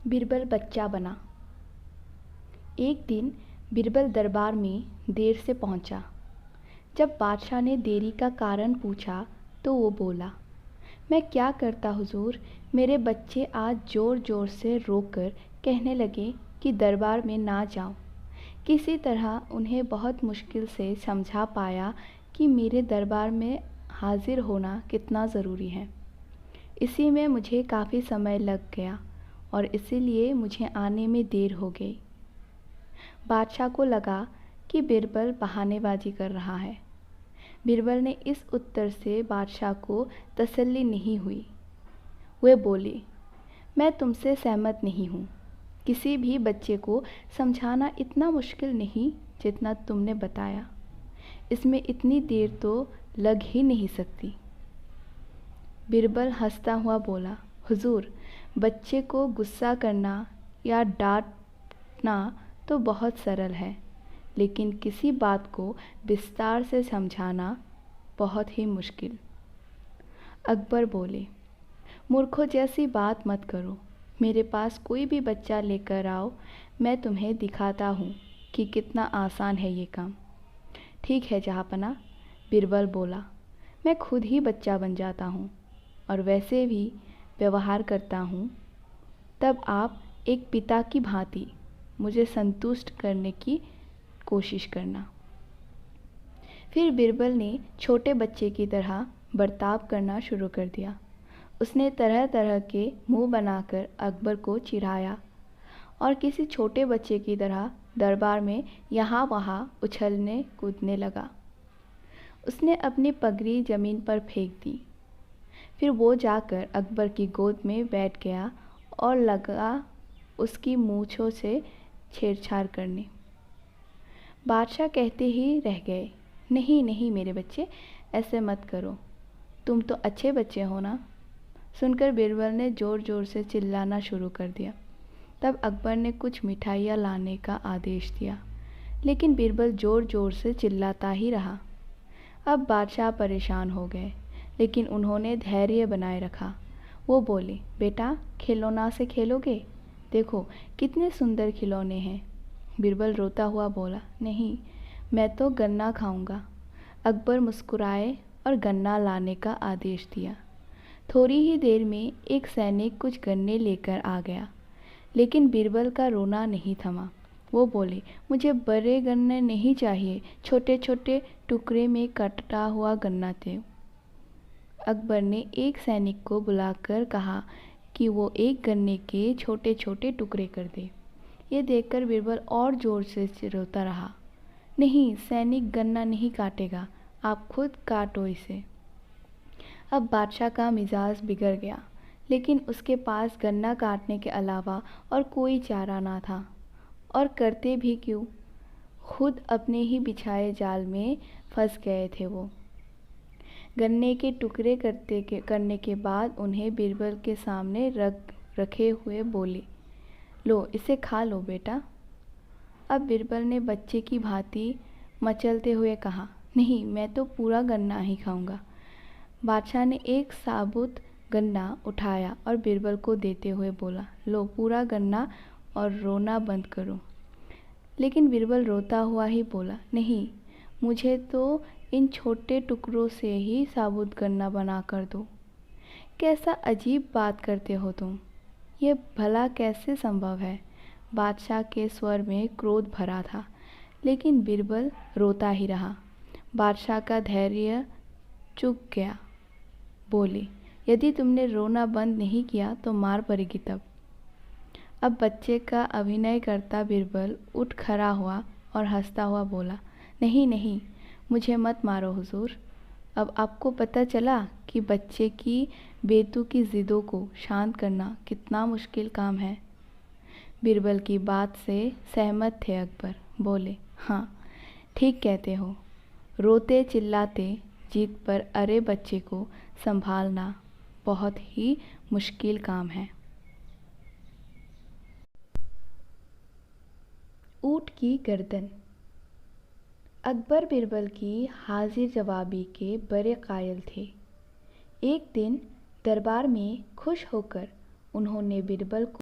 बीरबल बच्चा बना। एक दिन बीरबल दरबार में देर से पहुंचा। जब बादशाह ने देरी का कारण पूछा तो वो बोला, मैं क्या करता हुजूर, मेरे बच्चे आज ज़ोर ज़ोर से रोकर कहने लगे कि दरबार में ना जाओ। किसी तरह उन्हें बहुत मुश्किल से समझा पाया कि मेरे दरबार में हाजिर होना कितना ज़रूरी है। इसी में मुझे काफ़ी समय लग गया और इसीलिए मुझे आने में देर हो गई। बादशाह को लगा कि बीरबल बहानेबाजी कर रहा है। बीरबल ने इस उत्तर से बादशाह को तसल्ली नहीं हुई। वे बोले, मैं तुमसे सहमत नहीं हूँ। किसी भी बच्चे को समझाना इतना मुश्किल नहीं जितना तुमने बताया। इसमें इतनी देर तो लग ही नहीं सकती। बीरबल हंसता हुआ बोला, हुजूर, बच्चे को गुस्सा करना या डांटना तो बहुत सरल है, लेकिन किसी बात को विस्तार से समझाना बहुत ही मुश्किल। अकबर बोले, मूर्खों जैसी बात मत करो। मेरे पास कोई भी बच्चा लेकर आओ, मैं तुम्हें दिखाता हूँ कि कितना आसान है ये काम। ठीक है जहाँपनाह, बीरबल बोला, मैं खुद ही बच्चा बन जाता हूँ और वैसे भी व्यवहार करता हूँ। तब आप एक पिता की भांति मुझे संतुष्ट करने की कोशिश करना। फिर बीरबल ने छोटे बच्चे की तरह बर्ताव करना शुरू कर दिया। उसने तरह तरह के मुंह बनाकर अकबर को चिढ़ाया और किसी छोटे बच्चे की तरह दरबार में यहाँ वहाँ उछलने कूदने लगा। उसने अपनी पगड़ी ज़मीन पर फेंक दी। फिर वो जाकर अकबर की गोद में बैठ गया और लगा उसकी मूँछों से छेड़छाड़ करने। बादशाह कहते ही रह गए, नहीं नहीं मेरे बच्चे, ऐसे मत करो, तुम तो अच्छे बच्चे हो ना। सुनकर बीरबल ने ज़ोर ज़ोर से चिल्लाना शुरू कर दिया। तब अकबर ने कुछ मिठाइयाँ लाने का आदेश दिया, लेकिन बीरबल ज़ोर ज़ोर से चिल्लाता ही रहा। अब बादशाह परेशान हो गए, लेकिन उन्होंने धैर्य बनाए रखा। वो बोले, बेटा खिलौना से खेलोगे? देखो कितने सुंदर खिलौने हैं। बीरबल रोता हुआ बोला, नहीं, मैं तो गन्ना खाऊंगा। अकबर मुस्कुराए और गन्ना लाने का आदेश दिया। थोड़ी ही देर में एक सैनिक कुछ गन्ने लेकर आ गया, लेकिन बीरबल का रोना नहीं थमा। वो बोले, मुझे बड़े गन्ने नहीं चाहिए, छोटे छोटे टुकड़े में कटा हुआ गन्ना दे। अकबर ने एक सैनिक को बुलाकर कहा कि वो एक गन्ने के छोटे छोटे टुकड़े कर दे। ये देखकर बीरबल और ज़ोर से रोता रहा। नहीं, सैनिक गन्ना नहीं काटेगा, आप खुद काटो इसे। अब बादशाह का मिजाज बिगड़ गया, लेकिन उसके पास गन्ना काटने के अलावा और कोई चारा ना था, और करते भी क्यों, खुद अपने ही बिछाए जाल में फंस गए थे वो। गन्ने के टुकड़े करने के बाद उन्हें बीरबल के सामने रखे हुए बोले, लो इसे खा लो बेटा। अब बीरबल ने बच्चे की भांति मचलते हुए कहा, नहीं, मैं तो पूरा गन्ना ही खाऊंगा। बादशाह ने एक साबुत गन्ना उठाया और बीरबल को देते हुए बोला, लो पूरा गन्ना और रोना बंद करो। लेकिन बीरबल रोता हुआ ही बोला, नहीं, मुझे तो इन छोटे टुकड़ों से ही साबुत गन्ना बना कर दो। कैसा अजीब बात करते हो तुम, ये भला कैसे संभव है? बादशाह के स्वर में क्रोध भरा था, लेकिन बीरबल रोता ही रहा। बादशाह का धैर्य चुक गया। बोले, यदि तुमने रोना बंद नहीं किया तो मार पड़ेगी तब। अब बच्चे का अभिनय करता बीरबल उठ खड़ा हुआ और हंसता हुआ बोला, नहीं नहीं, मुझे मत मारो हुजूर। अब आपको पता चला कि बच्चे की बेतुकी ज़िदों को शांत करना कितना मुश्किल काम है। बीरबल की बात से सहमत थे अकबर। बोले, हाँ ठीक कहते हो, रोते चिल्लाते जिद पर अरे बच्चे को संभालना बहुत ही मुश्किल काम है। ऊँट की गर्दन। अकबर बीरबल की हाजिर जवाबी के बड़े कायल थे। एक दिन दरबार में खुश होकर उन्होंने बीरबल को